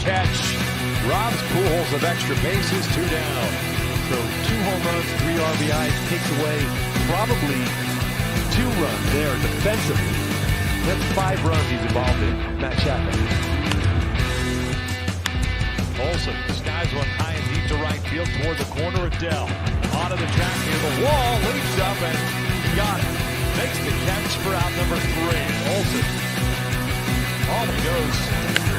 catch. Robs Pujols of extra bases, 2 down. So 2 home runs, 3 RBIs, takes away probably 2 runs there defensively. That's 5 runs he's involved in, Matt Chapman. Olsen skies one high and deep to right field toward the corner of Dell. Onto the track near the wall, leaps up and got it. Makes the catch for out number 3. Olsen. On he goes.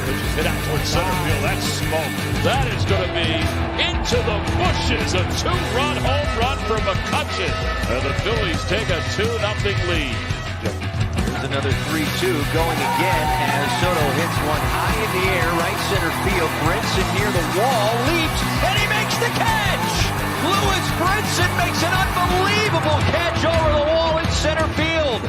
Which is hit out towards center field. That's smoke. That is going to be into the bushes. A 2-run home run for McCutcheon. And the Phillies take a 2-0 lead. Here's another 3-2 going again as Soto hits one high in the air, right center field. Brinson near the wall, leaps, and he makes the catch! Lewis Brinson makes an unbelievable catch over the wall in center field.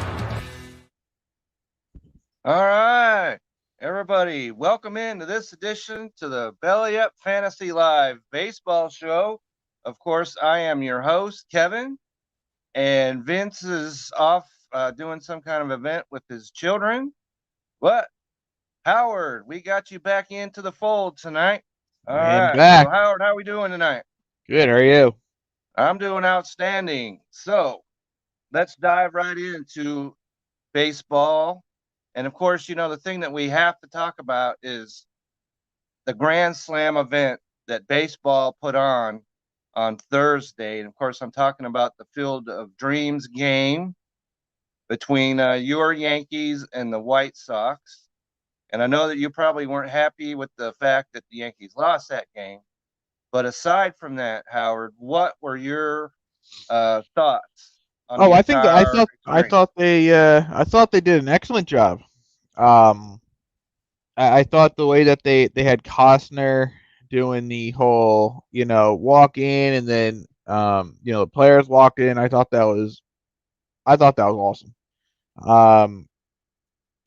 All right, everybody, welcome into this edition to the Belly Up Fantasy Live baseball show. Of course, I am your host, Kevin, and Vince is off doing some kind of event with his children. But Howard, we got you back into the fold tonight. All right, back. So Howard, how are we doing tonight? Good. How are you? I'm doing outstanding. So let's dive right into baseball. And of course, you know, the thing that we have to talk about is the Grand Slam event that baseball put on Thursday. And of course, I'm talking about the Field of Dreams game between your Yankees and the White Sox. And I know that you probably weren't happy with the fact that the Yankees lost that game. But aside from that, Howard, what were your thoughts? I thought they did an excellent job. I thought the way that they had Costner doing the whole, walk in and then the players walk in. I thought that was awesome.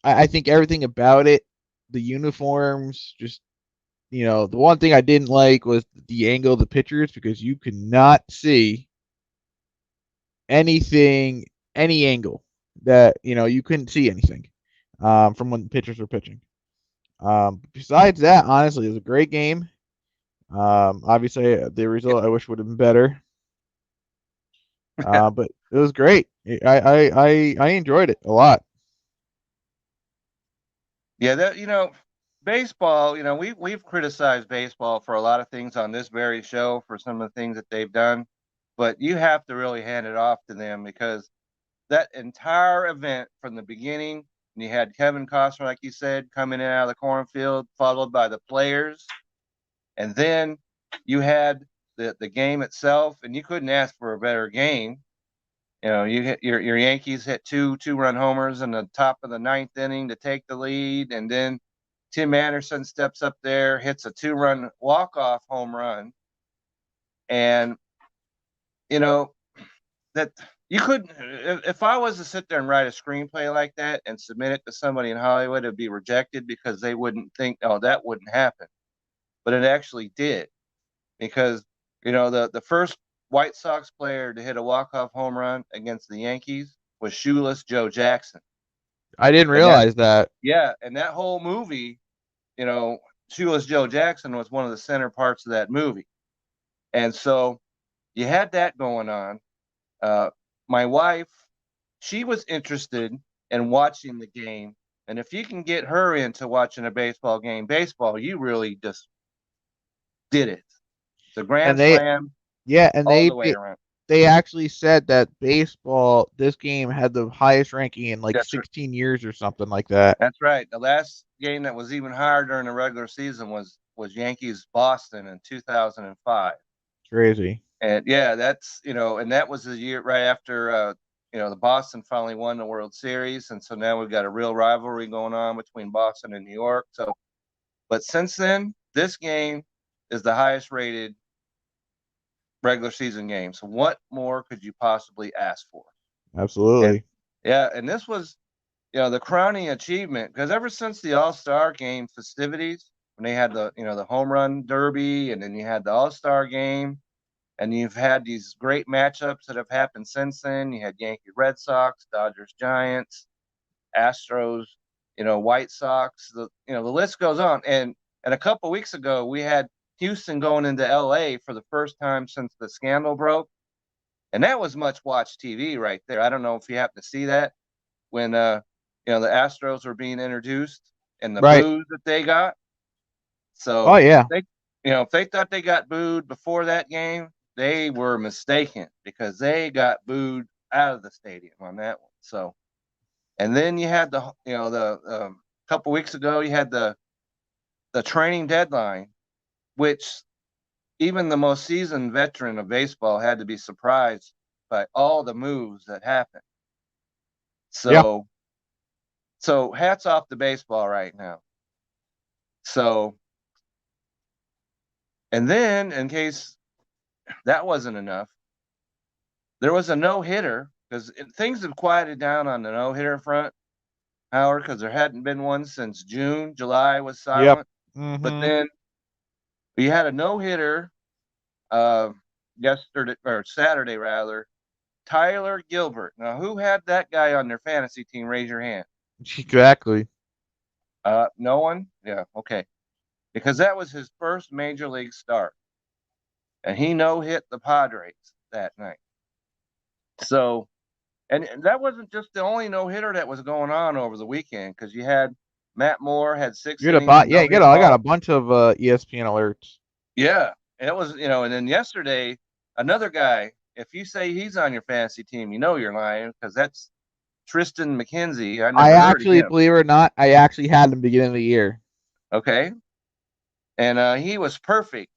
I think everything about it, the uniforms, just the one thing I didn't like was the angle of the pitchers because you could not see anything, any angle that you couldn't see anything from when the pitchers were pitching. Besides that, honestly, it was a great game. Obviously, the result I wish would have been better, but it was great. I enjoyed it a lot. Yeah, baseball. We've criticized baseball for a lot of things on this very show for some of the things that they've done. But you have to really hand it off to them because that entire event from the beginning, and you had Kevin Costner, like you said, coming in out of the cornfield, followed by the players. And then you had the game itself, and you couldn't ask for a better game. You hit your Yankees hit two-run homers in the top of the 9th inning to take the lead. And then Tim Anderson steps up there, hits a 2-run walk-off home run. And that you couldn't, if I was to sit there and write a screenplay like that and submit it to somebody in Hollywood, it'd be rejected because they wouldn't think, oh, that wouldn't happen. But it actually did because, the first White Sox player to hit a walk-off home run against the Yankees was shoeless Joe Jackson. I didn't realize that. Yeah, and that whole movie, shoeless Joe Jackson was one of the center parts of that movie. And so you had that going on. My wife, she was interested in watching the game. And if you can get her into watching a baseball game, you really just did it. It's a Grand Slam. Yeah, and all the way around. They actually said that baseball, this game had the highest ranking in 16 years or something like that. That's right. The last game that was even higher during the regular season was Yankees Boston in 2005. Crazy. And yeah, that's, and that was the year right after, the Boston finally won the World Series. And so now we've got a real rivalry going on between Boston and New York. So, but since then, this game is the highest rated regular season game. So what more could you possibly ask for? Absolutely. And this was, the crowning achievement because ever since the All-Star game festivities, when they had the home run derby and then you had the All-Star game, and you've had these great matchups that have happened since then. You had Yankees, Red Sox, Dodgers, Giants, Astros, White Sox. The list goes on. And And a couple weeks ago, we had Houston going into L.A. for the first time since the scandal broke. And that was much watched TV right there. I don't know if you happen to see that when, the Astros were being introduced and the Right. boos that they got. So Oh yeah. if they thought they got booed before that game, they were mistaken because they got booed out of the stadium on that one. So, and then you had the couple weeks ago, you had the training deadline, which even the most seasoned veteran of baseball had to be surprised by all the moves that happened. So, so hats off to baseball right now. So, and then in case that wasn't enough, there was a no-hitter because things have quieted down on the no-hitter front, Howard, because there hadn't been one since June. July was silent. Yep. But then we had a no-hitter yesterday or Saturday rather. Tyler Gilbert. Now, who had that guy on their fantasy team? Raise your hand. Exactly. No one? Yeah, okay. Because that was his first major league start. And he no-hit the Padres that night. So, and that wasn't just the only no-hitter that was going on over the weekend, because you had Matt Moore had 6 You got innings. I got a bunch of ESPN alerts. Yeah. And it was, and then yesterday, another guy, if you say he's on your fantasy team, you're lying, because that's Tristan McKenzie. I actually, believe it or not, I actually had him beginning of the year. Okay. And he was perfect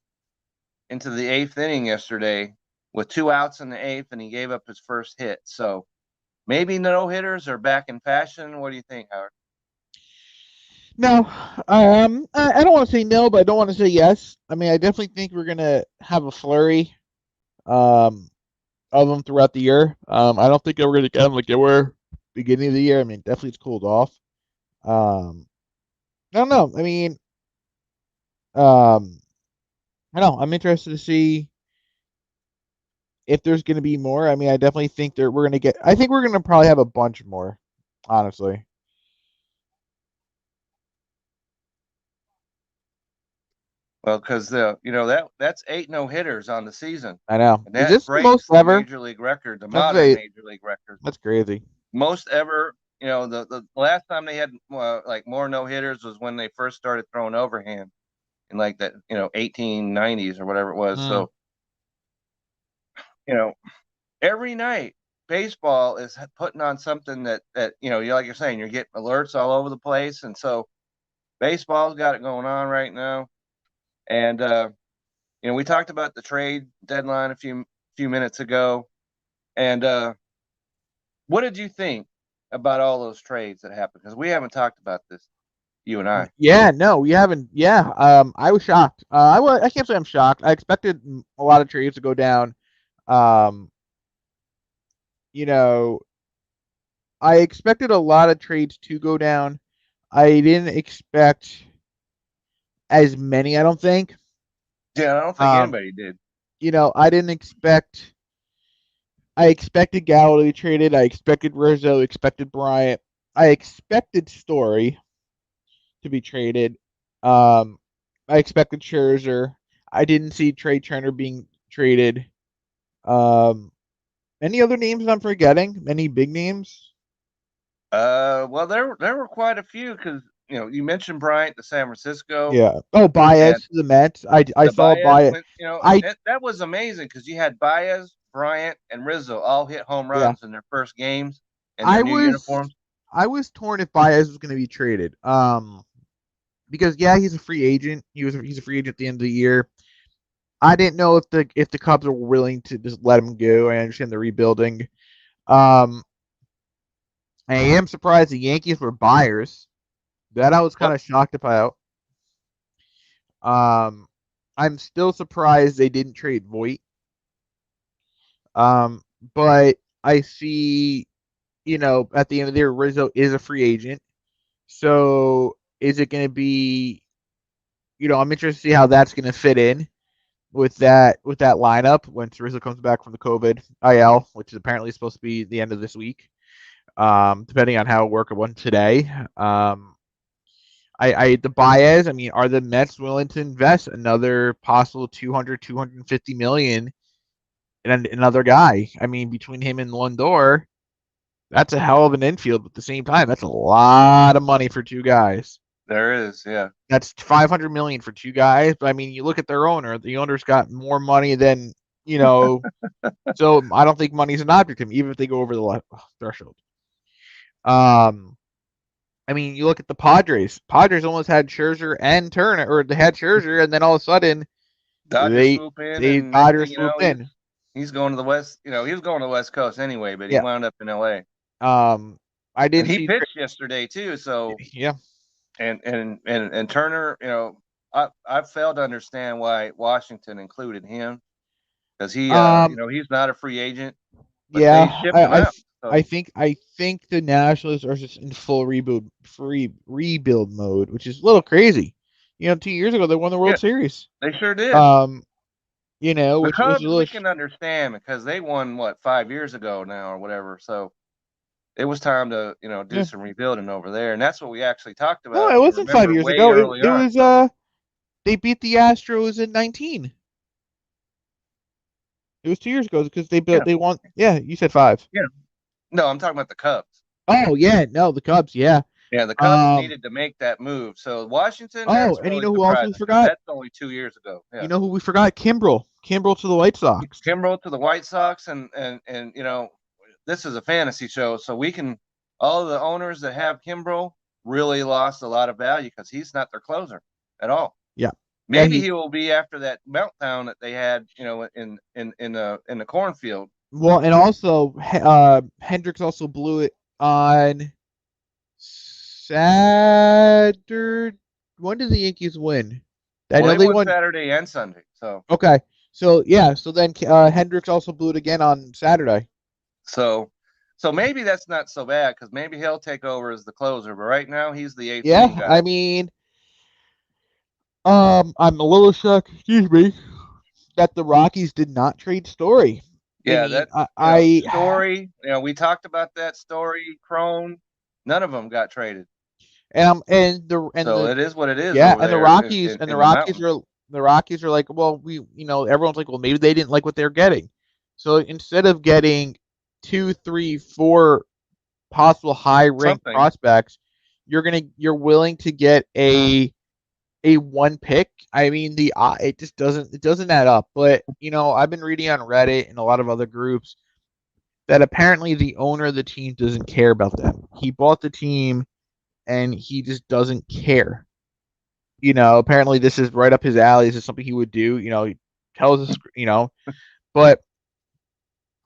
into the 8th inning yesterday with 2 outs in the 8th, and he gave up his first hit. So maybe no-hitters are back in fashion. What do you think, Howard? No, I don't want to say no, but I don't want to say yes. I mean, I definitely think we're gonna have a flurry, of them throughout the year. I don't think we're gonna get them like they were beginning of the year. I mean, definitely it's cooled off. I don't know. I mean, I don't know. I'm interested to see if there's gonna be more. I mean, I definitely think we're gonna get. I think we're gonna probably have a bunch more, honestly. Well, because that's 8 no-hitters on the season. I know. And Is that this the breaks most the ever? major league record, the That's modern major league record. That's crazy. Most ever. The last time they had like more no-hitters was when they first started throwing overhand in like that 1890s or whatever it was. So every night baseball is putting on something that like you're saying, you're getting alerts all over the place, and so baseball's got it going on right now. And we talked about the trade deadline a few minutes ago, and what did you think about all those trades that happened? Because we haven't talked about this, you and I. Yeah, no, we haven't. Yeah, I was shocked. I can't say I'm shocked. I expected a lot of trades to go down. I expected a lot of trades to go down. I didn't expect as many, I don't think. Yeah, I don't think anybody did. I didn't expect. I expected Gallo to be traded. I expected Rizzo. Expected Bryant. I expected Story to be traded. I expected Scherzer. I didn't see Trey Turner being traded. Any other names I'm forgetting? Any big names? Well, there were quite a few because you mentioned Bryant to San Francisco. Yeah. Oh, Baez to the Mets. I saw Baez. That was amazing because you had Baez, Bryant, and Rizzo all hit home runs in their first games in their new uniforms. I was torn if Baez was going to be traded. Because he's a free agent. He's a free agent at the end of the year. I didn't know if the Cubs were willing to just let him go. I understand they're rebuilding. I am surprised the Yankees were buyers. That I was kind of shocked about. I'm still surprised they didn't trade Voit. But I see, at the end of the year, Rizzo is a free agent. So is it going to be, I'm interested to see how that's going to fit in with that lineup once Rizzo comes back from the COVID IL, which is apparently supposed to be the end of this week, depending on how it worked one today. The Baez. I mean, are the Mets willing to invest another possible 250 million in another guy? I mean, between him and Lindor, that's a hell of an infield. But at the same time, that's a lot of money for two guys. There is, yeah. That's 500 million for two guys. But I mean, you look at their owner. The owner's got more money than So I don't think money's an object to him, even if they go over the threshold. I mean, you look at the Padres. Padres almost had Scherzer and Turner, or they had Scherzer, and then all of a sudden Dodgers swoop in, and Dodgers swooped in. He's going to the West. He was going to the West Coast anyway, but he wound up in L.A. I did. He pitched yesterday too, so yeah. And Turner, I failed to understand why Washington included him, because he, he's not a free agent. Yeah, I think the Nationals are just in full rebuild mode, which is a little crazy. 2 years ago they won the World Series. They sure did. Which Cubs, was we can understand because they won 5 years ago now or whatever. So it was time to do some rebuilding over there, and that's what we actually talked about. No, it wasn't 5 years ago. It was they beat the Astros in 19. It was 2 years ago because they won. Yeah, you said 5. Yeah. No, I'm talking about the Cubs. Oh yeah, no, the Cubs. Yeah. Yeah, the Cubs needed to make that move. So Washington. Oh, and you know who else we forgot? That's only 2 years ago. Yeah. You know who we forgot? Kimbrel to the White Sox. Kimbrel to the White Sox, and this is a fantasy show, so we can. All the owners that have Kimbrel really lost a lot of value because he's not their closer at all. Yeah. Maybe he will be after that meltdown that they had, in the cornfield. Well, and also Hendricks also blew it on Saturday. When did the Yankees win? They won Saturday and Sunday. So okay, so then Hendricks also blew it again on Saturday. So maybe that's not so bad because maybe he'll take over as the closer. But right now he's the 8th. Yeah, guy. I mean, I'm a little shocked. Excuse me, that the Rockies did not trade Story. Yeah, Story. We talked about that Story, Crone. None of them got traded. So it is what it is. Yeah, and the Rockies the Rockies are like, well, everyone's like, well, maybe they didn't like what they're getting. So instead of getting 2, 3, 4 possible high-ranked prospects, you're willing to get a 1 pick. I mean, it just doesn't add up. But I've been reading on Reddit and a lot of other groups that apparently the owner of the team doesn't care about them. He bought the team and he just doesn't care. Apparently this is right up his alley. This is something he would do. He tells us, but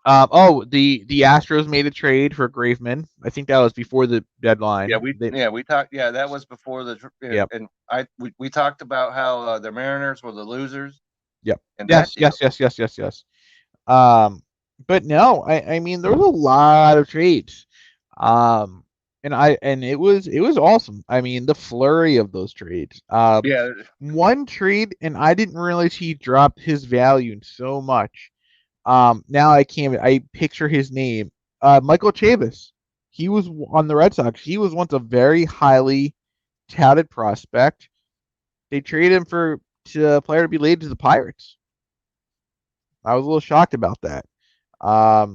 the Astros made a trade for Graveman. I think that was before the deadline. Yeah, we talked. Yeah, that was before the. Yeah, and we talked about how the Mariners were the losers. Yep. Yes. But no, I mean there was a lot of trades. And it was awesome. I mean the flurry of those trades. One trade, and I didn't realize he dropped his value so much. Now I picture his name. Michael Chavis. He was on the Red Sox. He was once a very highly touted prospect. They traded him for a player to be laid to the Pirates. I was a little shocked about that. I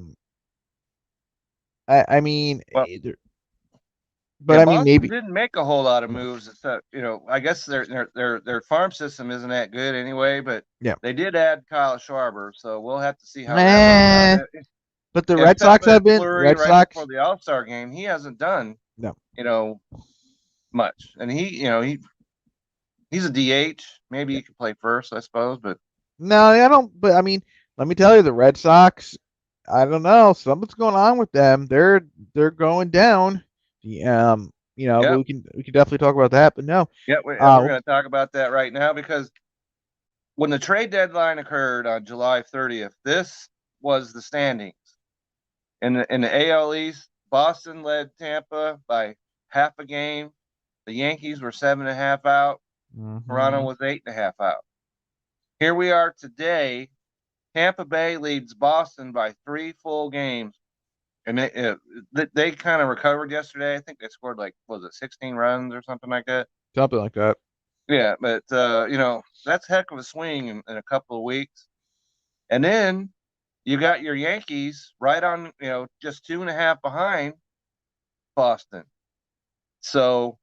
mean, maybe didn't make a whole lot of moves. Except, I guess their farm system isn't that good anyway. But they did add Kyle Schwarber, so we'll have to see how. But the Red Sox have been for the All-Star game. He hasn't done much, and he's a DH. Maybe he could play first, I suppose. But no, I don't. But I mean, let me tell you, the Red Sox. I don't know. Something's going on with them. They're going down. We can definitely talk about that, but no. Yeah, we're going to talk about that right now because when the trade deadline occurred on July 30th, this was the standings. In the AL East, Boston led Tampa by half a game. The Yankees were 7.5 out. Mm-hmm. Toronto was 8.5 out. Here we are today. Tampa Bay leads Boston by 3 full games. And they kind of recovered yesterday. I think they scored 16 runs or something like that. Something like that. Yeah, but that's a heck of a swing in a couple of weeks. And then you got your Yankees right on, just 2.5 behind Boston. So,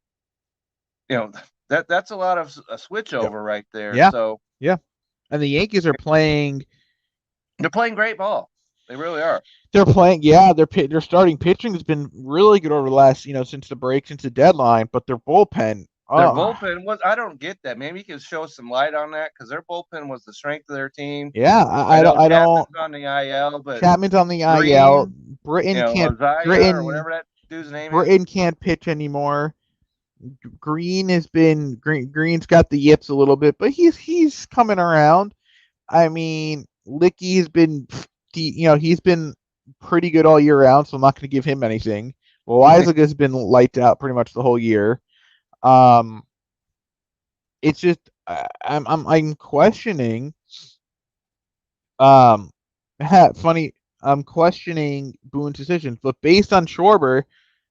that's a lot of a switch over right there. Yeah. So Yeah. And the Yankees are playing. They're playing great ball. They really are. They're playing. Yeah, their starting pitching has been really good over the last, since the break, since the deadline. But their bullpen. Their bullpen was. I don't get that. Maybe you can show some light on that because their bullpen was the strength of their team. Yeah, I know don't. Chapman's on the IL, but Chapman's on the IL. Green, Britain can't. Dozier or whatever that dude's name is. Britain can't pitch anymore. Green's got the yips a little bit, but he's coming around. I mean, Licky's been, he's been pretty good all year round, so I'm not going to give him anything. Well, Isaac been lights out pretty much the whole year. It's just I'm questioning. Funny. I'm questioning Boone's decisions, but based on Schwarber,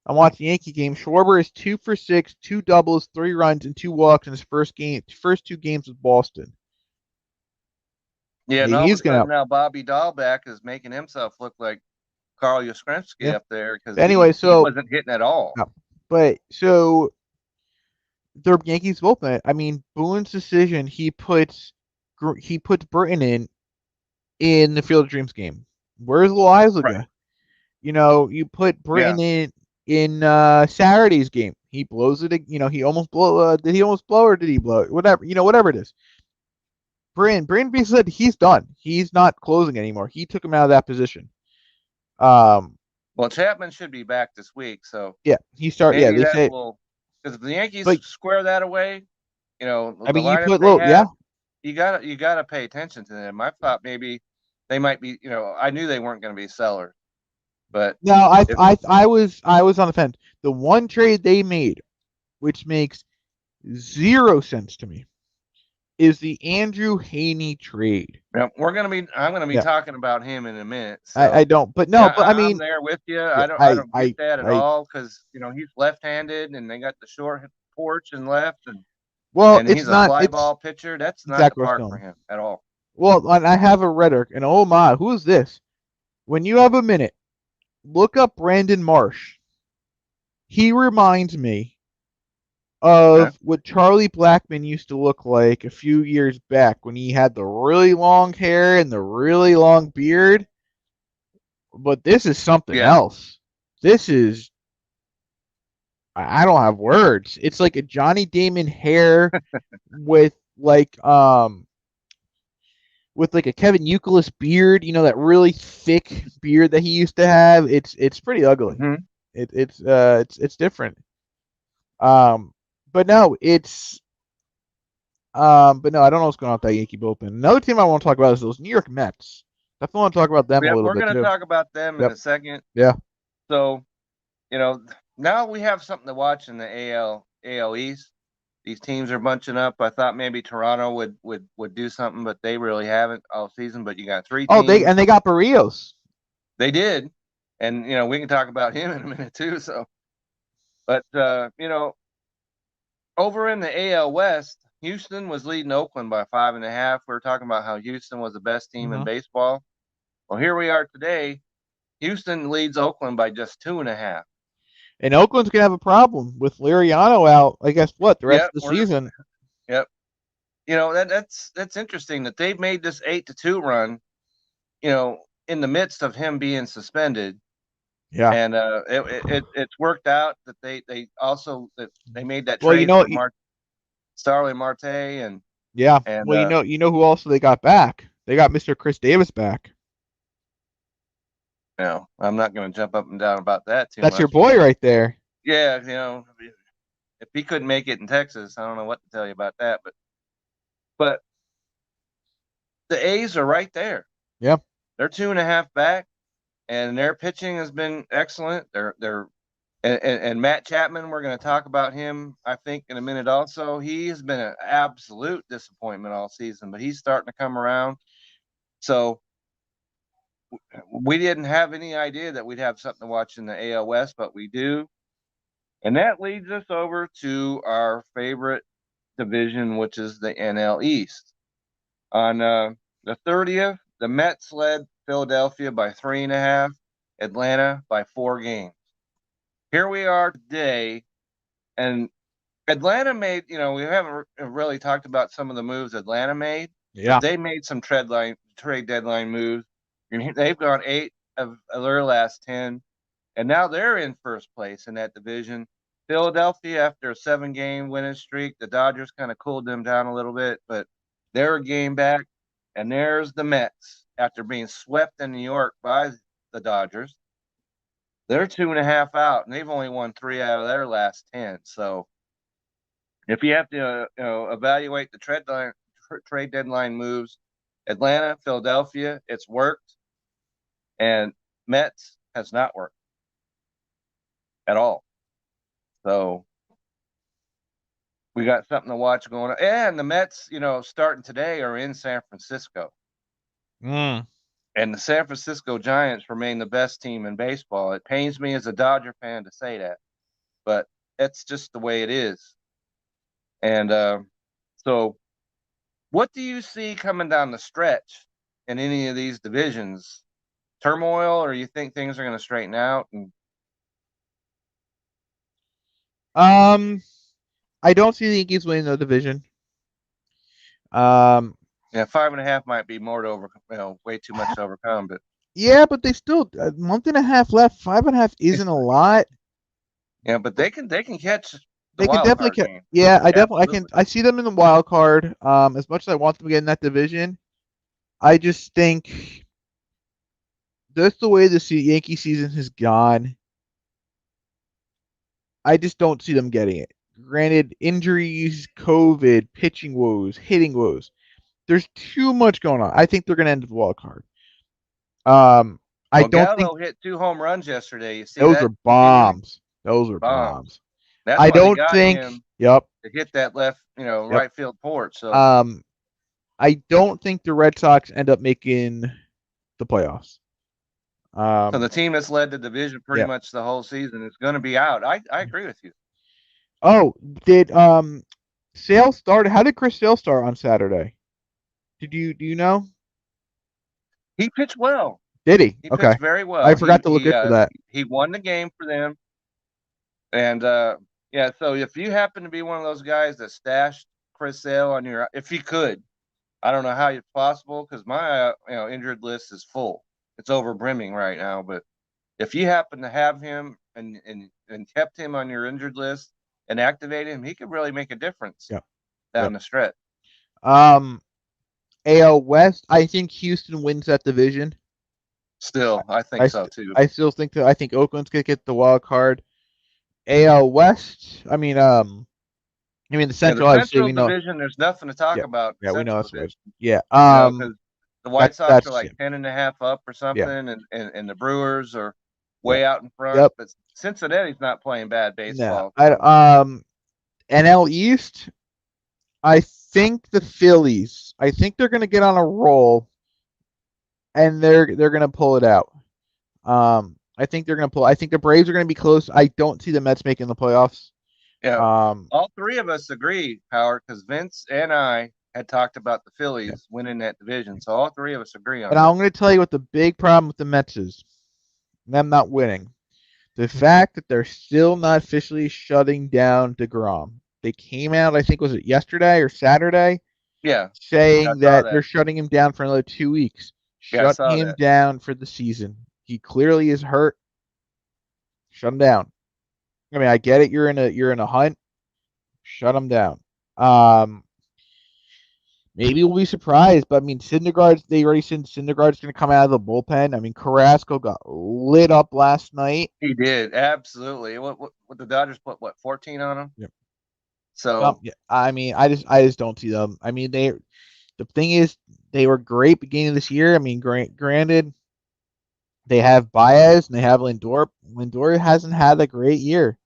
I'm watching Yankee game. Schwarber is 2 for 6, 2 doubles, 3 runs, and 2 walks in his first 2 games with Boston. Yeah, and all of a sudden now Bobby Dahlbeck is making himself look like Carl Yastrzemski up there because he wasn't hitting at all. No. But so their Yankees bullpen. I mean, Boone's decision. He puts Burton in the Field of Dreams game. Where's Loizaga? Right. You put Burton in Saturday's game. He blows it. He almost blow. Did he almost blow or did he blow? Whatever. Whatever it is. Bryn basically said he's done. He's not closing anymore. He took him out of that position. Well, Chapman should be back this week, so yeah, he started. Yeah, they say because if the Yankees square that away, I mean, you gotta pay attention to them. I thought maybe they might be. I knew they weren't going to be sellers, but no, I was on the fence. The one trade they made, which makes 0 sense to me, is the Andrew Haney trade. Now, I'm gonna be talking about him in a minute. So. I don't, but no, but I mean, I'm there with you. I don't get that at all because he's left-handed and they got the short porch and left, and he's a fly ball pitcher. That's not the part for him at all. Well, I have a rhetoric, and oh my, who is this? When you have a minute, look up Brandon Marsh. He reminds me of what Charlie Blackmon used to look like a few years back when he had the really long hair and the really long beard. But this is something else. This is, I don't have words. It's like a Johnny Damon hair with like a Kevin Youkilis beard, that really thick beard that he used to have. It's pretty ugly. Mm-hmm. It's different. But no, I don't know what's going on with that Yankee bullpen. Another team I want to talk about is those New York Mets. Definitely want to talk about them a little bit. We're going to talk about them in a second. Yeah. So, now we have something to watch in the AL East. These teams are bunching up. I thought maybe Toronto would do something, but they really haven't all season. But you got 3 teams. They got Barrios. They did, and we can talk about him in a minute too. So, but over in the AL West, Houston was leading Oakland by 5.5. We were talking about how Houston was the best team in baseball. Well, here we are today. Houston leads Oakland by just 2.5. And Oakland's going to have a problem with Liriano out, I guess, the rest of the season. Yep. That's interesting that they've made this 8-2 run, in the midst of him being suspended. Yeah. And it's worked out that they made that trade for Starling Marte and who also they got back? They got Mr. Chris Davis back. No, I'm not going to jump up and down about that too much. That's your boy right there. Yeah, if he couldn't make it in Texas, I don't know what to tell you about that. But the A's are right there. Yeah, they're 2.5 back, and their pitching has been excellent. And Matt Chapman, we're going to talk about him, I think, in a minute. Also, he has been an absolute disappointment all season, but he's starting to come around. So. We didn't have any idea that we'd have something to watch in the AL West, but we do. And that leads us over to our favorite division, which is the NL East. On the 30th, the Mets led Philadelphia by 3.5, Atlanta by 4 games. Here we are today, and Atlanta made, we haven't really talked about some of the moves Atlanta made, Yeah. but they made some trade deadline moves. They've gone 8 of their last 10, and now they're in first place in that division. Philadelphia, after a 7-game winning streak, the Dodgers kind of cooled them down a little bit, but they're a game back. And there's the Mets, after being swept in New York by the Dodgers. They're 2.5 out, and they've only won 3 out of their last 10. So if you have to evaluate the trade deadline moves, Atlanta, Philadelphia, it's worked, and Mets has not worked at all. So we got something to watch going on. And the Mets, starting today are in San Francisco. Mm. And the San Francisco Giants remain the best team in baseball. It pains me as a Dodger fan to say that, but that's just the way it is. And so what do you see coming down the stretch in any of these divisions? Turmoil, or you think things are going to straighten out? And I don't see the Yankees winning the division. yeah, 5.5 might be more to way too much to overcome. But yeah, but they still a month and a half left. 5.5 isn't a lot. yeah, but they can catch. They can definitely catch. Yeah, I see them in the wild card. As much as I want them to get in that division, I just think that's the way the Yankee season has gone. I just don't see them getting it. Granted, injuries, COVID, pitching woes, hitting woes. There's too much going on. I think they're going to end the wild card. I don't Gallo hit 2 home runs yesterday. You see those that? are bombs. Those are bombs. That's I why don't they got think. him Yep. to hit that left, right field porch. So I don't think the Red Sox end up making the playoffs. So the team that's led the division pretty much the whole season is going to be out. I agree with you. Oh, did Sale start? How did Chris Sale start on Saturday? Do you know? He pitched well. Did he? He Okay. pitched very well. I forgot to look into that. He won the game for them. And so if you happen to be one of those guys that stashed Chris Sale on if you could, I don't know how it's possible, because my injured list is full. It's over brimming right now. But if you happen to have him and kept him on your injured list and activated him, he could really make a difference down the stretch. AL West, I think Houston wins that division. Still, I think so too. I still think that. I think Oakland's gonna get the wild card. AL West, I mean the Central. The Central division, there's nothing to talk about. Yeah, we know that's right. Yeah. Because the White Sox are like 10.5 up or something, and the Brewers are way out in front. Yep. But Cincinnati's not playing bad baseball. No. NL East, I think the Phillies. I think they're gonna get on a roll, and they're gonna pull it out. I think they're gonna pull. I think the Braves are gonna be close. I don't see the Mets making the playoffs. Yeah. All three of us agree, Howard, because Vince and I had talked about the Phillies winning that division. So all three of us agree on that. But I'm going to tell you what the big problem with the Mets is. Them not winning. The fact that they're still not officially shutting down DeGrom. They came out, I think, was it yesterday or Saturday? Yeah. Saying that they're shutting him down for another 2 weeks. Shut him down for the season. He clearly is hurt. Shut him down. I mean, I get it. You're in a hunt. Shut him down. Maybe we'll be surprised, but I mean, they already said Syndergaard's going to come out of the bullpen. I mean, Carrasco got lit up last night. He did, absolutely. What the Dodgers put 14 on him? Yep. So I mean, I just don't see them. I mean, the thing is, they were great beginning of this year. I mean, granted, they have Baez and they have Lindor. Lindor hasn't had a great year.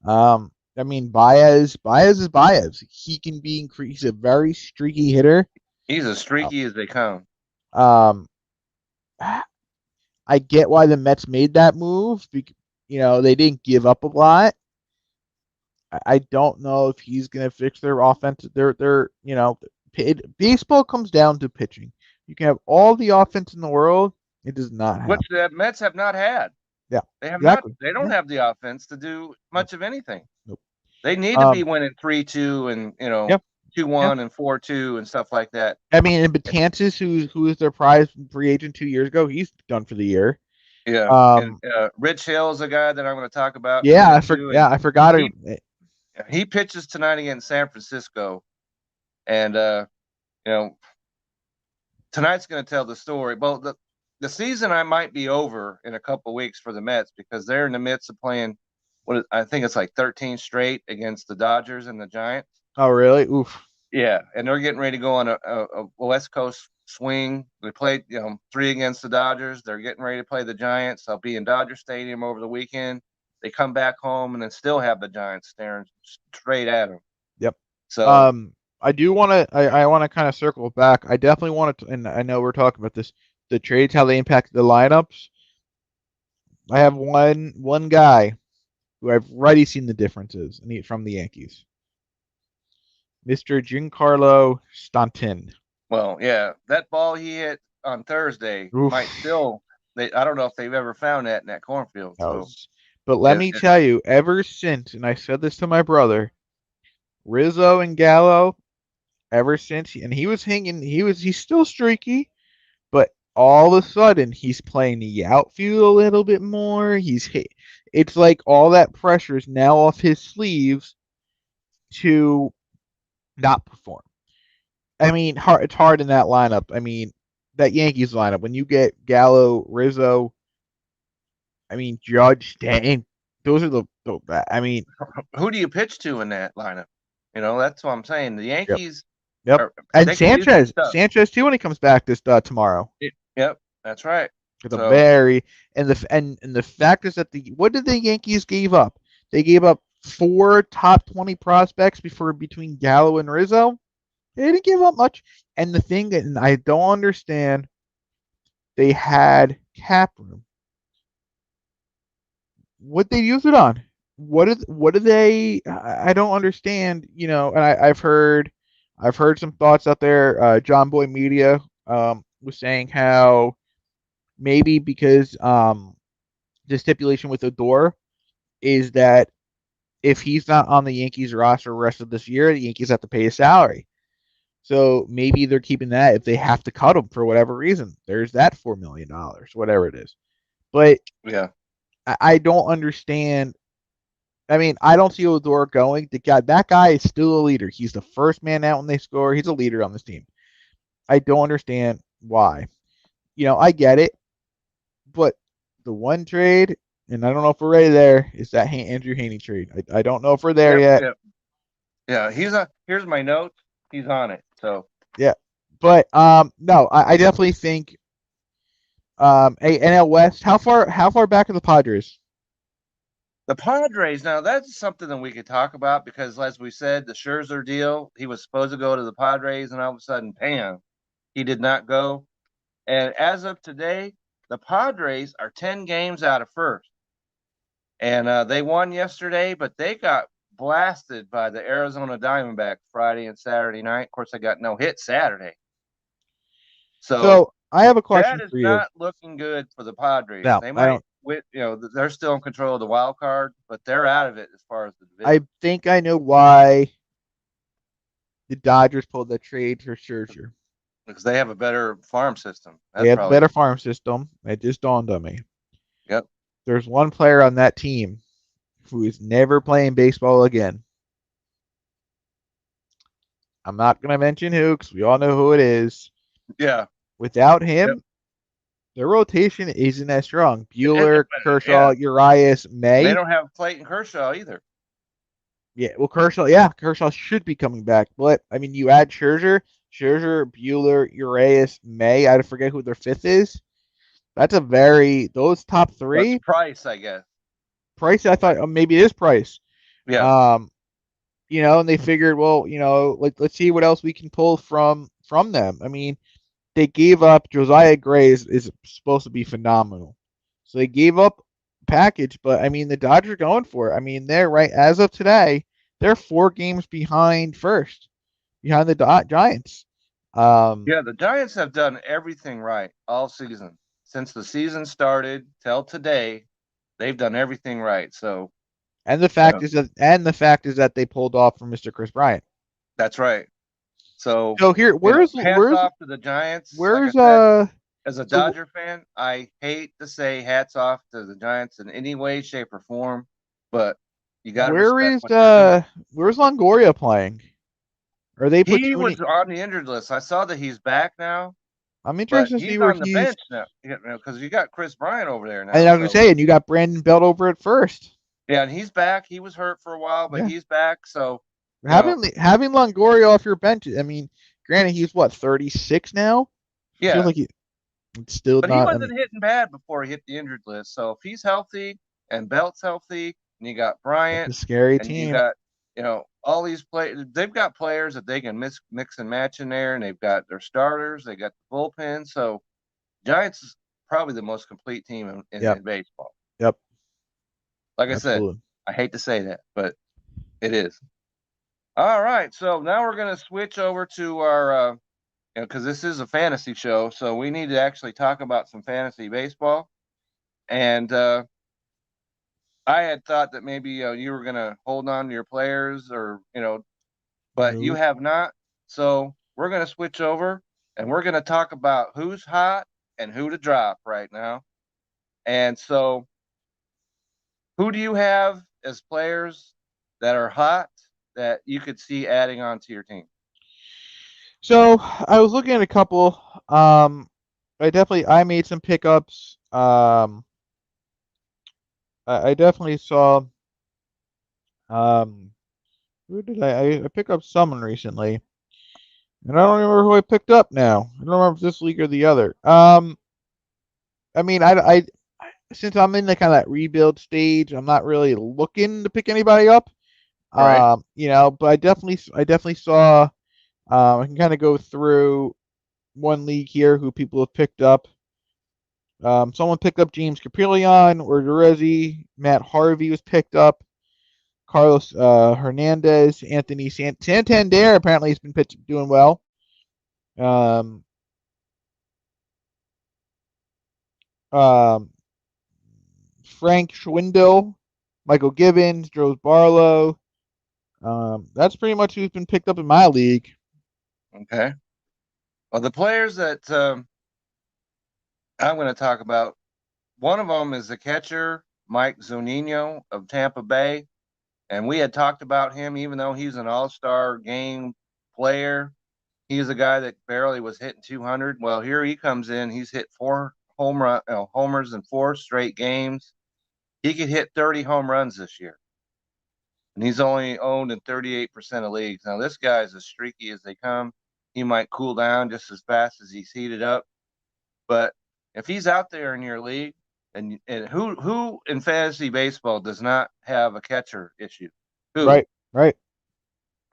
I mean, Baez is Baez. He can be he's a very streaky hitter. He's as streaky as they come. I get why the Mets made that move. They didn't give up a lot. I don't know if he's going to fix their offense. Baseball comes down to pitching. You can have all the offense in the world. It does not Which happen. the Mets have not had. Yeah, They have exactly. not. They don't have the offense to do much of anything. Nope. They need to be winning 3-2 and Yep. 2-1 and 4-2 and stuff like that. I mean, and Betances, who was their prize free agent 2 years ago, he's done for the year. Yeah. And Rich Hill's a guy that I'm going to talk about. Yeah, I forgot him. He pitches tonight against San Francisco, and tonight's going to tell the story. Well, the season I might be over in a couple of weeks for the Mets because they're in the midst of playing I think it's like 13 straight against the Dodgers and the Giants. Oh, really? Oof. Yeah, and they're getting ready to go on a West Coast swing. We played 3 against the Dodgers. They're getting ready to play the Giants. I'll be in Dodger Stadium over the weekend. They come back home and then still have the Giants staring straight at them. Yep. So I do want to. I want to kind of circle back. I definitely want to, and I know we're talking about this. The trades, how they impact the lineups. I have one guy who I've already seen the differences from the Yankees. Mr. Giancarlo Stanton. Well, yeah, that ball he hit on Thursday might still. I don't know if they've ever found that in that cornfield. So. But let me tell you, ever since, and I said this to my brother, Rizzo and Gallo, ever since, and he was hanging, he's still streaky, but all of a sudden he's playing the outfield a little bit more. It's like all that pressure is now off his sleeves to not perform. I mean, it's hard in that lineup. I mean, that Yankees lineup, when you get Gallo, Rizzo, I mean, Judge, Stanton, those are I mean, who do you pitch to in that lineup? That's what I'm saying. The Yankees. Yep. And Sanchez too when he comes back this tomorrow. Yep, that's right. And the fact is that what did the Yankees give up? They gave up 4 top 20 prospects between Gallo and Rizzo. They didn't give up much. And the thing that I don't understand, they had cap room. What they use it on? What do they? I don't understand. And I've heard some thoughts out there. John Boy Media was saying how maybe because the stipulation with Odor is that if he's not on the Yankees roster the rest of this year, the Yankees have to pay his salary. So maybe they're keeping that if they have to cut him for whatever reason. There's that $4 million, whatever it is. But yeah, I don't understand. I mean, I don't see Odor going. That guy is still a leader. He's the first man out when they score. He's a leader on this team. I don't understand why. I get it. But the one trade, and I don't know if we're ready there, is that Andrew Haney trade. I don't know if we're there yet. Yeah, here's my note. He's on it. So yeah. But no, I definitely think NL West, how far back are the Padres? The Padres, now that's something that we could talk about because, as we said, the Scherzer deal, he was supposed to go to the Padres, and all of a sudden, bam, he did not go. And as of today, the Padres are 10 games out of first. And they won yesterday, but they got blasted by the Arizona Diamondbacks Friday and Saturday night. Of course, they got no hit Saturday. So I have a question for you. That is not looking good for the Padres. No, they might. They're still in control of the wild card, but they're out of it as far as the division. I think I know why the Dodgers pulled that trade for Scherzer. Because they have a better farm system. They have a better farm system. It just dawned on me. Yep. There's one player on that team who is never playing baseball again. I'm not going to mention who because we all know who it is. Yeah. Without him, their rotation isn't as strong. Buehler, Kershaw, Urias, May. They don't have Clayton Kershaw either. Yeah, well, Kershaw should be coming back. But, I mean, you add Scherzer, Buehler, Urias, May. I forget who their 5th is. That's those top 3. That's Price, I guess. Price, I thought maybe it is Price. Yeah. And they figured, well, let's see what else we can pull from them. I mean, they gave up Josiah Gray is supposed to be phenomenal. So they gave up package, but I mean the Dodgers are going for it. I mean, they're right as of today, they're 4 games behind the Giants. Yeah, the Giants have done everything right all season. Since the season started till today, they've done everything right. So, and the fact is that they pulled off from Mr. Chris Bryant. that's right. So, So here, hats off to the Giants. Like I where's said, as a so Dodger fan, I hate to say hats off to the Giants in any way, shape, or form, but you got to respect what they're doing. where's Longoria playing? Are they He platooning? was on the injured list. I saw that he's back now, I'm but interested to see he's where on the he's. bench now, because you got Chris Bryant over there And now. I was gonna So say, and you got Brandon Belt over at first. yeah, and he's back. He was hurt for a while, but Yeah, he's back. So having Longoria off your bench. I mean, granted, he's what 36 now. Feels yeah, like it's still but he not. I wasn't mean, hitting bad before he hit the injured list. So if he's healthy and Belt's healthy, and you got it's Bryant, a scary and you team. got all these players, they've got players that they can mix and match in there, and they've got their starters, they got the bullpen. So Giants is probably the most complete team Yep. in baseball. Yep. Like I said, Absolutely. I hate to say that, but it is. All right, so now we're going to switch over to our, because this is a fantasy show, so we need to actually talk about some fantasy baseball. And I had thought that maybe you were going to hold on to your players, or but you Nope. have not. So we're going to switch over, and we're going to talk about who's hot and who to drop right now. And so, who do you have as players that are hot that you could see adding on to your team? So I was looking at a couple. I made some pickups. I definitely saw. Um, who did I pick up someone recently, and I don't remember who I picked up now. I don't remember if this league or the other. I mean, since I'm in the kind of that rebuild stage, I'm not really looking to pick anybody up. Right. But I definitely saw. I can kind of go through one league here who people have picked up. Someone picked up James Caprillion or Jerezi. Matt Harvey was picked up. Carlos Hernandez, Anthony Santander apparently has been doing well. Um, um, Frank Schwindel, Michael Gibbons, Joe Barlow. That's pretty much who's been picked up in my league. Okay. Well, the players that I'm going to talk about, one of them is the catcher, Mike Zunino of Tampa Bay. And we had talked about him, even though he's an all-star game player. He's a guy that barely was hitting 200. Well, here he comes in. He's hit 4 homers in 4 straight games. He could hit 30 home runs this year. And he's only owned in 38% of leagues. Now, this guy is as streaky as they come. He might cool down just as fast as he's heated up. But if he's out there in your league, and who in fantasy baseball does not have a catcher issue? Who? Right.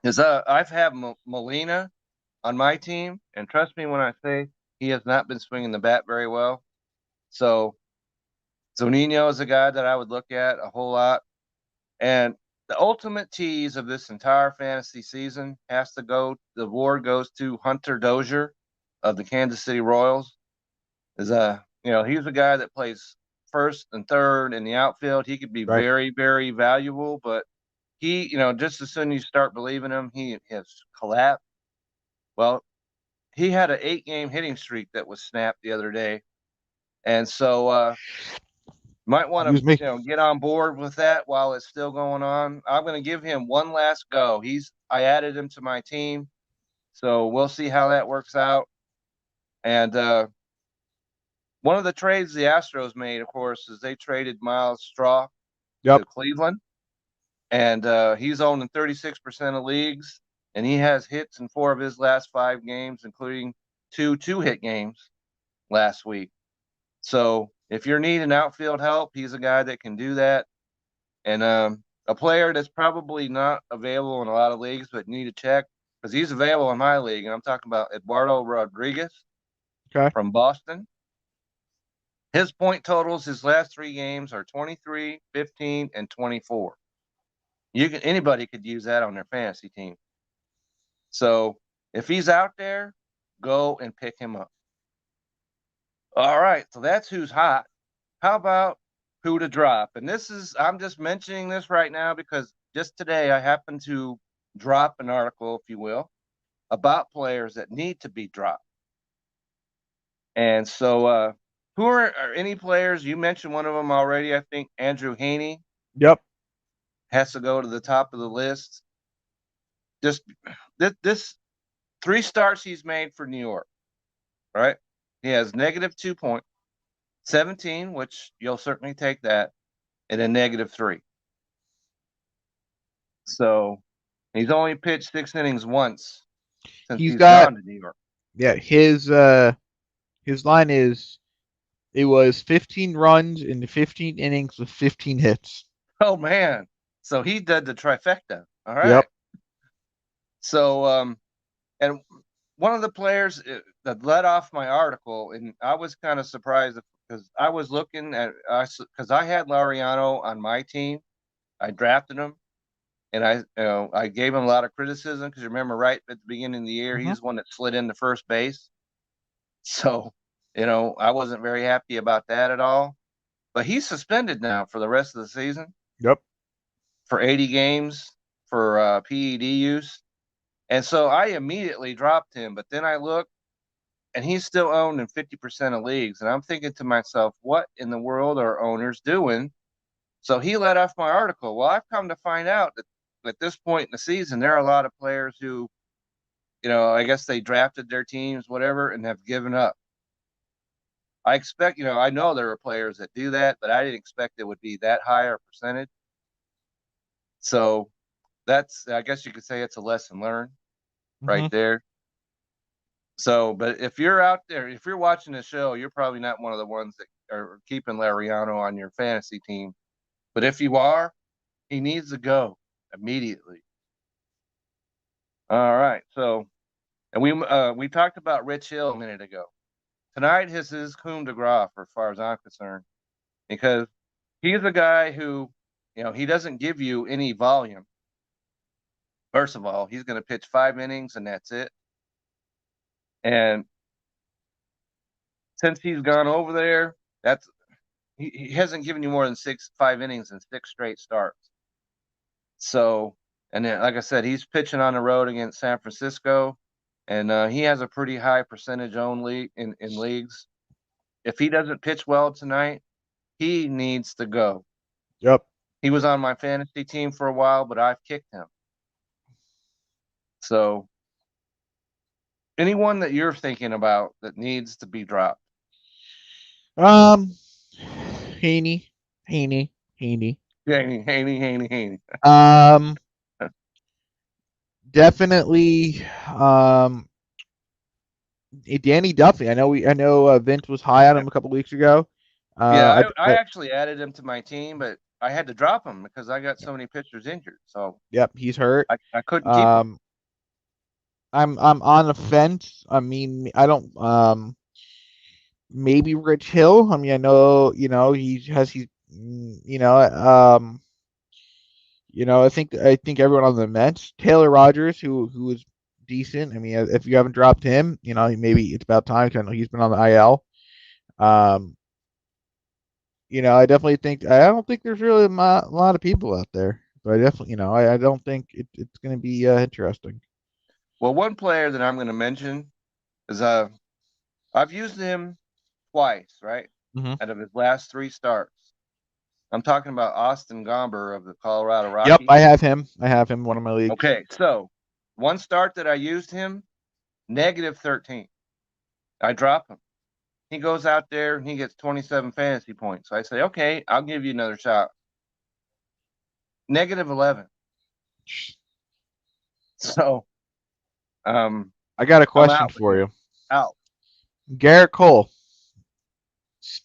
Because I've had Molina on my team, and trust me when I say he has not been swinging the bat very well. So Zunino is a guy that I would look at a whole lot. And the ultimate tease of this entire fantasy season has to go. The award goes to Hunter Dozier of the Kansas City Royals. He's a guy that plays first and third in the outfield. He could be Right. very, very valuable, but he, just as soon as you start believing him, he has collapsed. Well, he had an 8-game hitting streak that was snapped the other day, and so might want Excuse to me. get on board with that while it's still going on. I'm going to give him one last go. I added him to my team, so we'll see how that works out. And one of the trades the Astros made, of course, is they traded Miles Straw Yep. to Cleveland, and he's owned in 36% of leagues, and he has hits in 4 of his last 5 games, including 2 2-hit games last week. So if you're needing outfield help, he's a guy that can do that. And a player that's probably not available in a lot of leagues, but need to check because he's available in my league, and I'm talking about Eduardo Rodriguez from Boston. His point totals his last 3 games are 23, 15, and 24. Anybody could use that on their fantasy team. So if he's out there, go and pick him up. All right, so that's who's hot. How about who to drop? And I'm just mentioning this right now because just today I happened to drop an article, if you will, about players that need to be dropped. And so, who are any players? You mentioned one of them already. I think Andrew Haney. Yep. Has to go to the top of the list. Just this 3 starts he's made for New York, right? He has negative 2.17, which you'll certainly take that, and a negative 3. So he's only pitched 6 innings once since he's gone to New York. Yeah, his line is it was 15 runs in the 15 innings with 15 hits. Oh man. So he did the trifecta. All right. Yep. So and one of the players that led off my article, and I was kind of surprised because I was looking at because I had Laureano on my team. I drafted him, and I gave him a lot of criticism because remember right at the beginning of the year he's the one that slid into first base. So I wasn't very happy about that at all. But he's suspended now for the rest of the season. Yep. For 80 games for PED use. And so I immediately dropped him, but then I looked and he's still owned in 50% of leagues. And I'm thinking to myself, what in the world are owners doing? So he let off my article. Well, I've come to find out that at this point in the season, there are a lot of players who, I guess they drafted their teams, whatever, and have given up. I expect, I know there are players that do that, but I didn't expect it would be that high a percentage. So I guess you could say it's a lesson learned right there. So, but if you're out there, if you're watching the show, you're probably not one of the ones that are keeping Laureano on your fantasy team. But if you are, he needs to go immediately. All right. So, and we talked about Rich Hill a minute ago. Tonight is his coup de grace, as far as I'm concerned, because he's a guy who, he doesn't give you any volume. First of all, he's going to pitch 5 innings and that's it. And since he's gone over there, he hasn't given you more than 5 innings in 6 straight starts. So, and then, like I said, he's pitching on the road against San Francisco, and he has a pretty high percentage owned league in leagues. If he doesn't pitch well tonight, he needs to go. Yep. He was on my fantasy team for a while, but I've kicked him. So, anyone that you're thinking about that needs to be dropped? Haney. Haney. Definitely. Danny Duffy. I know Vince was high on him a couple weeks ago. I actually added him to my team, but I had to drop him because I got so many pitchers injured. So yep, he's hurt. I couldn't keep him. I'm on the fence. I mean, I don't. Maybe Rich Hill. I mean, I know I think everyone on the Mets. Taylor Rogers, who was decent. I mean, if you haven't dropped him, maybe it's about time. Because I know he's been on the IL. I definitely think I don't think there's really a lot of people out there, but I definitely, I don't think it's going to be interesting. Well, one player that I'm going to mention is I've used him twice, right? Out of his last 3 starts. I'm talking about Austin Gomber of the Colorado Rockies. Yep, I have him. In one of my leagues. Okay, so one start that I used him, negative 13. I drop him. He goes out there and he gets 27 fantasy points. So I say, okay, I'll give you another shot. Negative 11. So, I got a question for you. Out. Garrett Cole,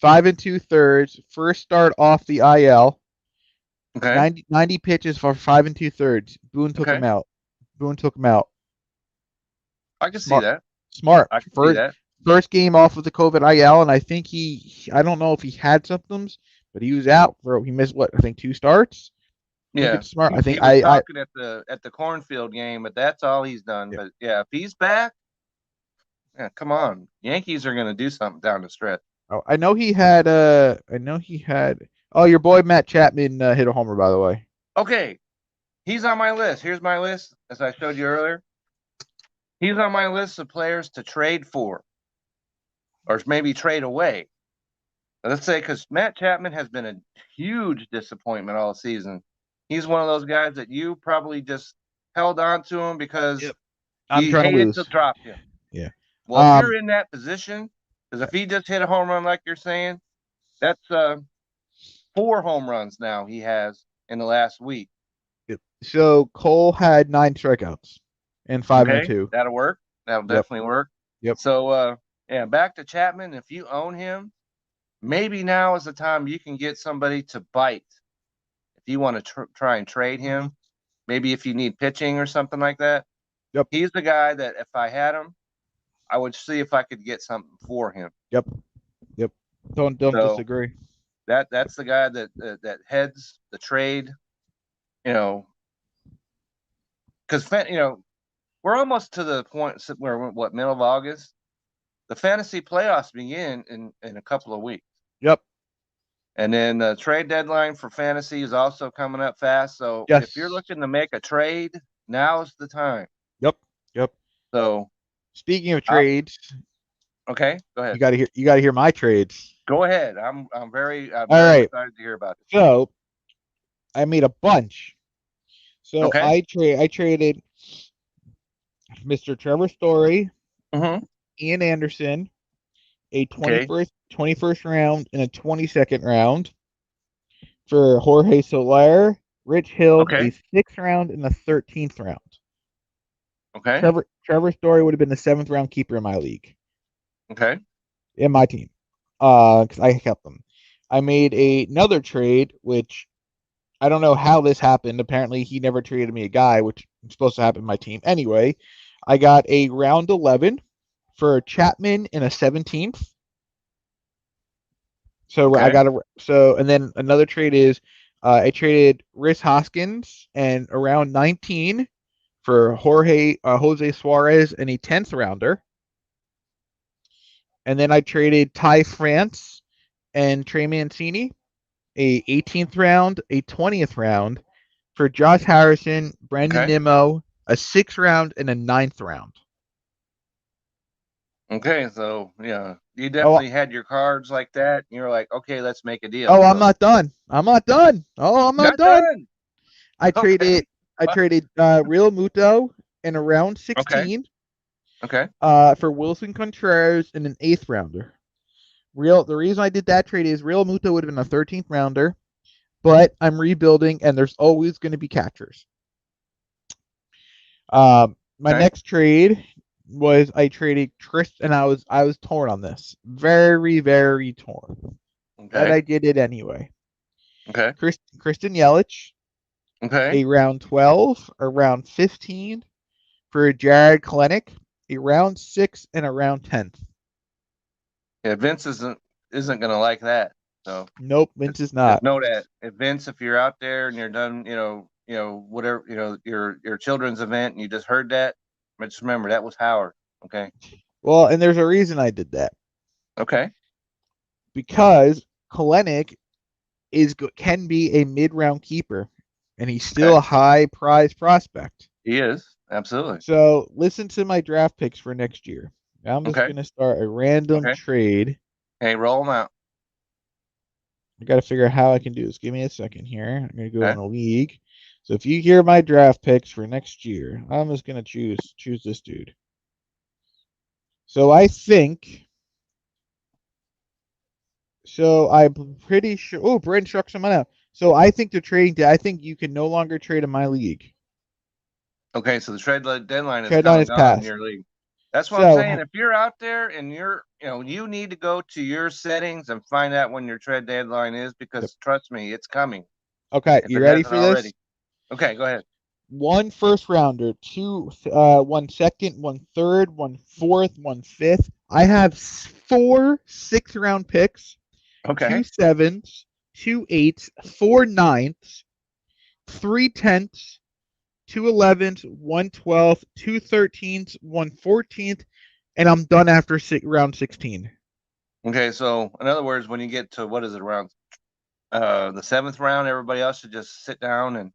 5 2/3, first start off the IL. Okay. 90 pitches for 5 2/3. Boone took him out. I can see that. Smart. I can see that. First game off of the COVID IL, and I think I don't know if he had symptoms, but he was out he missed 2 starts. Yeah, it's smart. I think he was talking at the cornfield game, but that's all he's done. Yeah. But yeah, if he's back, yeah, come on, Yankees are going to do something down the stretch. Oh, I know he had. Oh, your boy Matt Chapman hit a homer, by the way. Okay, he's on my list. Here's my list, as I showed you earlier. He's on my list of players to trade for, or maybe trade away. Let's say, because Matt Chapman has been a huge disappointment all season. He's one of those guys that you probably just held on to him because I'm you trying to hated lose. to drop him. Yeah. Well, if you're in that position, because if he just hit a home run like you're saying, that's 4 home runs now he has in the last week. So Cole had 9 strikeouts and 5 and 2. That'll work. That'll definitely work. Yep. So yeah, back to Chapman. If you own him, maybe now is the time you can get somebody to bite. If you want to try and trade him, maybe if you need pitching or something like that. Yep. He's the guy that if I had him, I would see if I could get something for him. Yep. Don't disagree. That's the guy that heads the trade. Because we're almost to the point where middle of August, the fantasy playoffs begin in a couple of weeks. Yep. And then the trade deadline for fantasy is also coming up fast. So if you're looking to make a trade, now's the time. Yep. So speaking of trades, okay, go ahead. You gotta hear my trades. Go ahead. I'm very excited to hear about it. So I made a bunch. So okay. I traded Mr. Trevor Story, Ian Anderson, a 21st round and a 22nd round for Jorge Soler, Rich Hill, a 6th round and a 13th round. Okay. Trevor Story would have been the 7th round keeper in my league. Okay. In my team. Because I kept them. I made another trade, which I don't know how this happened. Apparently, he never traded me a guy, which is supposed to happen in my team. Anyway, I got a round 11 for Chapman in a 17th. So and then another trade is I traded Rhys Hoskins and around 19 for Jose Suarez and a 10th rounder. And then I traded Ty France and Trey Mancini, a 18th round, a 20th round for Josh Harrison, Brandon Nimmo, a 6th round, and a 9th round. Okay, so yeah, you definitely had your cards like that. And you're like, okay, let's make a deal. Oh, I'm not done. I'm not done. I traded Real Muto in a round 16. Okay. For Wilson Contreras and an 8th rounder. The reason I did that trade is Real Muto would have been a 13th rounder, but I'm rebuilding and there's always going to be catchers. My next trade was I traded Tristan, and I was torn on this. Very, very torn. Okay. But I did it anyway. Okay. Kristen Yelich. Okay. A round 12, a round 15 for Jared Kelenic, a round 6, and a round 10th. Yeah, Vince isn't going to like that. So nope, Vince is not. Know that Vince, if you're out there and you're done, whatever, your children's event, and you just heard that, but just remember that was Howard. Okay. Well, and there's a reason I did that. Okay. Because Kelenic can be a mid-round keeper, and he's still a high prize prospect. He is, absolutely. So listen to my draft picks for next year. I'm just going to start a random trade. Hey, roll them out. I got to figure out how I can do this. Give me a second here. I'm going to go in a league. So if you hear my draft picks for next year, I'm just going to choose this dude. So I'm pretty sure. Oh, Brent struck someone out. So I think I think you can no longer trade in my league. Okay, so the trade deadline is passed in your league. That's what I'm saying. If you're out there and you need to go to your settings and find out when your trade deadline is, because trust me, it's coming. Okay, you ready for this? Okay, go ahead. 1 first rounder, 1 second, 1 third, 1 fourth, 1 fifth. I have 4 6th round picks. Okay. 2 7s, 2 8s, 4 9s, 3 tenths, 2 11ths, 1 12th, 2 13ths, 1 14th, and I'm done after round 16. Okay, so in other words, when you get to what is it around the 7th round, everybody else should just sit down and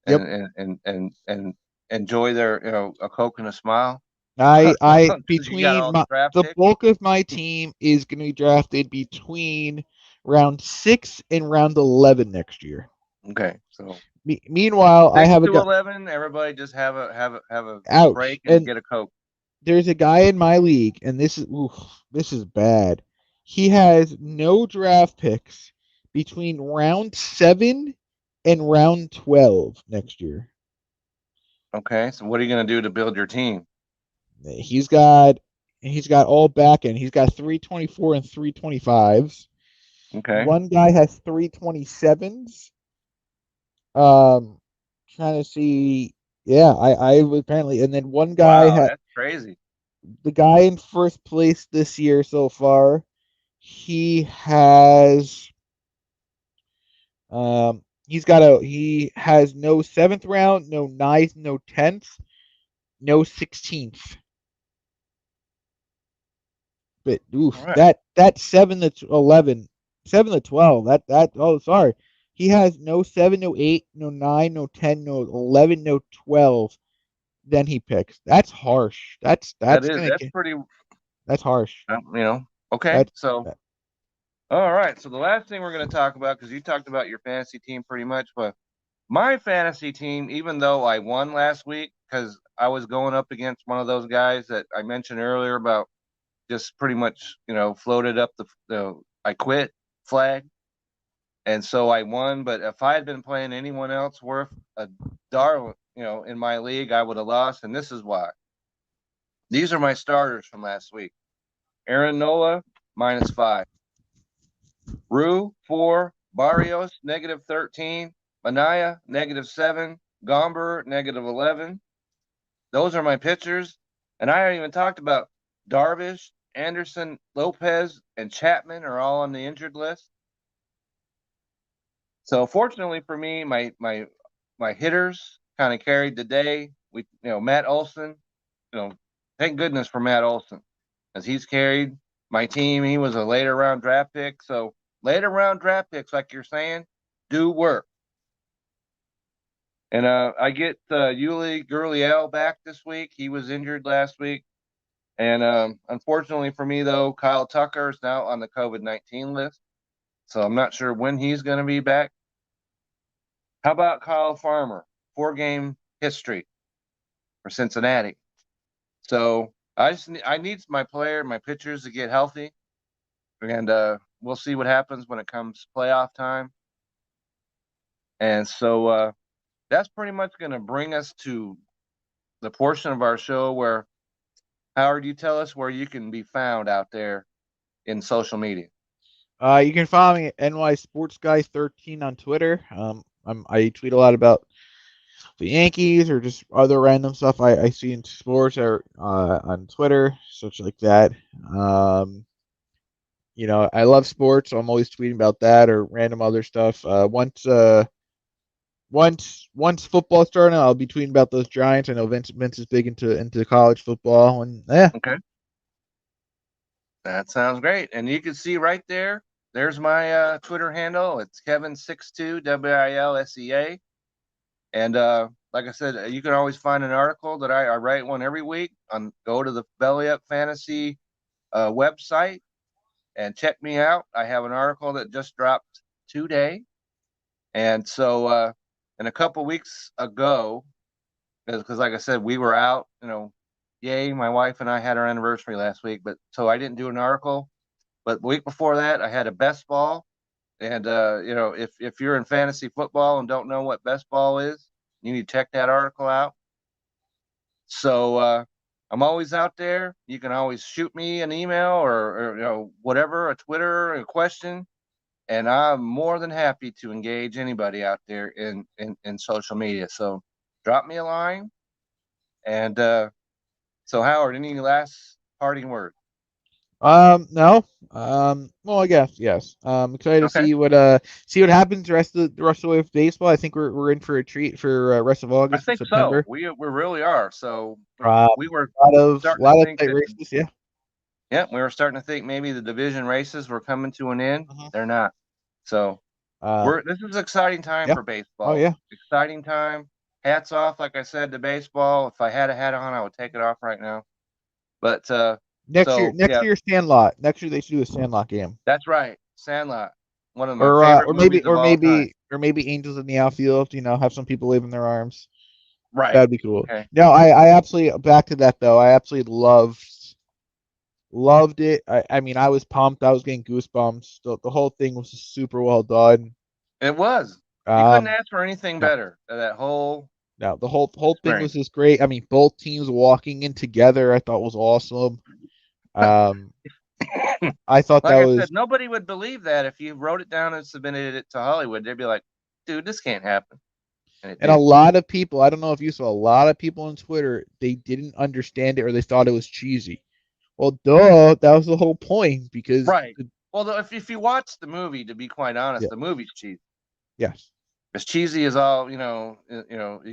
Yep. and enjoy their a Coke and a smile. I 'Cause you got between all the draft the picks. bulk of my team is going to be drafted between round 6 and round 11 next year. Okay, so Meanwhile, I 6 have a to guy. 11. Everybody just have a Ouch! break and And get a Coke. there's a guy in my league, and this is bad. He has no draft picks between round 7 and round 12 next year. Okay, so what are you going to do to build your team? He's got all back end. He's got 324 and 325s. Okay, One guy has 327s. Trying to see. Yeah, I apparently, and then one guy wow, had that's crazy. the guy in first place this year so far. He has he has no 7th round, no 9th, no 10th, no 16th. But All oof, right, that 7 to 11, 7 to 12. That oh sorry, he has no 7, no 8, no 9, no 10, no 11, no 12. Then he picks. That's harsh. that's pretty. That's harsh. Okay, That's so that, all right. So the last thing we're going to talk about, because you talked about your fantasy team pretty much, but my fantasy team, even though I won last week, because I was going up against one of those guys that I mentioned earlier about just pretty much, floated up the I quit flag. And so I won. But if I had been playing anyone else worth a darn, in my league, I would have lost. And this is why. These are my starters from last week. Aaron Nola, -5. Rue, 4. Barrios, -13. Manaya, -7. Gomber, -11. Those are my pitchers. And I haven't even talked about Darvish, Anderson, Lopez, and Chapman are all on the injured list. So fortunately for me, my hitters kind of carried the day. Matt Olson, thank goodness for Matt Olson, as he's carried my team. He was a later round draft pick. So later round draft picks, like you're saying, do work. And I get Yuli Gurriel back this week. He was injured last week. And unfortunately for me, though, Kyle Tucker is now on the COVID-19 list. So I'm not sure when he's going to be back. How about Kyle Farmer? 4-game history for Cincinnati. So I need my pitchers to get healthy, and we'll see what happens when it comes playoff time. And so that's pretty much going to bring us to the portion of our show where, Howard, you tell us where you can be found out there in social media. you can follow me at NY Sports Guy 13 on Twitter. I tweet a lot about the Yankees or just other random stuff I see in sports or on Twitter, such like that. I love sports, so I'm always tweeting about that or random other stuff. Once football starting, I'll be tweeting about those Giants. I know Vince is big into college football, and yeah. Okay, that sounds great. And you can see right there. There's my Twitter handle. It's Kevin62 WILSEA. And like I said, you can always find an article that I write one every week. Go to the Belly Up Fantasy website and check me out. I have an article that just dropped today. And so and a couple weeks ago, because like I said, we were out, yay, my wife and I had our anniversary last week. But so I didn't do an article. But the week before that, I had a best ball. And if you're in fantasy football and don't know what best ball is, you need to check that article out. So I'm always out there. You can always shoot me an email or whatever, a Twitter, a question, and I'm more than happy to engage anybody out there in social media. So drop me a line. And so Howard, any last parting words? No. Well, I guess yes. Excited to Okay. see what happens the rest of the way with baseball. I think we're in for a treat for rest of I August and think so. September. We really are. So we were A starting to lot of think tight that. races. Yeah. Yeah, we were starting to think maybe the division races were coming to an end. Mhm. They're not. So this is an exciting time Yeah. for Oh baseball. yeah. Exciting time. Hats off, like I said, to baseball. If I had a hat on, I would take it off right now. But so Next yeah, year Sandlot. Next year they should do a Sandlot game. that's right. Sandlot, one of my favorite movies of all time. Or maybe Angels in the Outfield. You know, have some people wave in their arms. Right. That'd be cool. Okay. No, I absolutely back to that though. I absolutely loved it. I mean, I was pumped. I was getting goosebumps. The whole thing was super well done. It was. You couldn't Um, ask for anything no, better. That whole no, the whole thing was experience. just great. I mean, both teams walking in together, I thought was awesome. Um, I thought Like that I was said, nobody would believe that if you wrote it down and submitted it to Hollywood. They'd be like, "Dude, this can't happen," and it and a did. lot of people. I don't know if you saw a lot of people on Twitter. They didn't understand it or they thought it was cheesy. Well, duh, that was the whole point because Right. Well, if you watch the movie, to be quite honest, yeah, the movie's cheesy. yes, As cheesy as all, you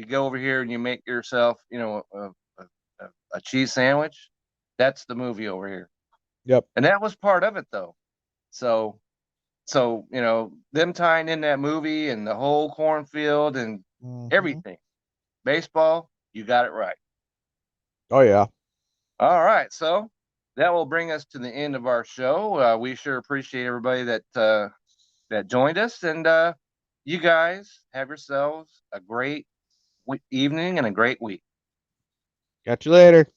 go over here and you make yourself, a cheese sandwich. That's the movie over here, yep. and that was part of it, though. So, them tying in that movie and the whole cornfield and Hmm. everything, baseball, you got it right. Oh yeah. All right, so that will bring us to the end of our show. We sure appreciate everybody that joined us, and you guys have yourselves a great evening and a great week. Catch you later.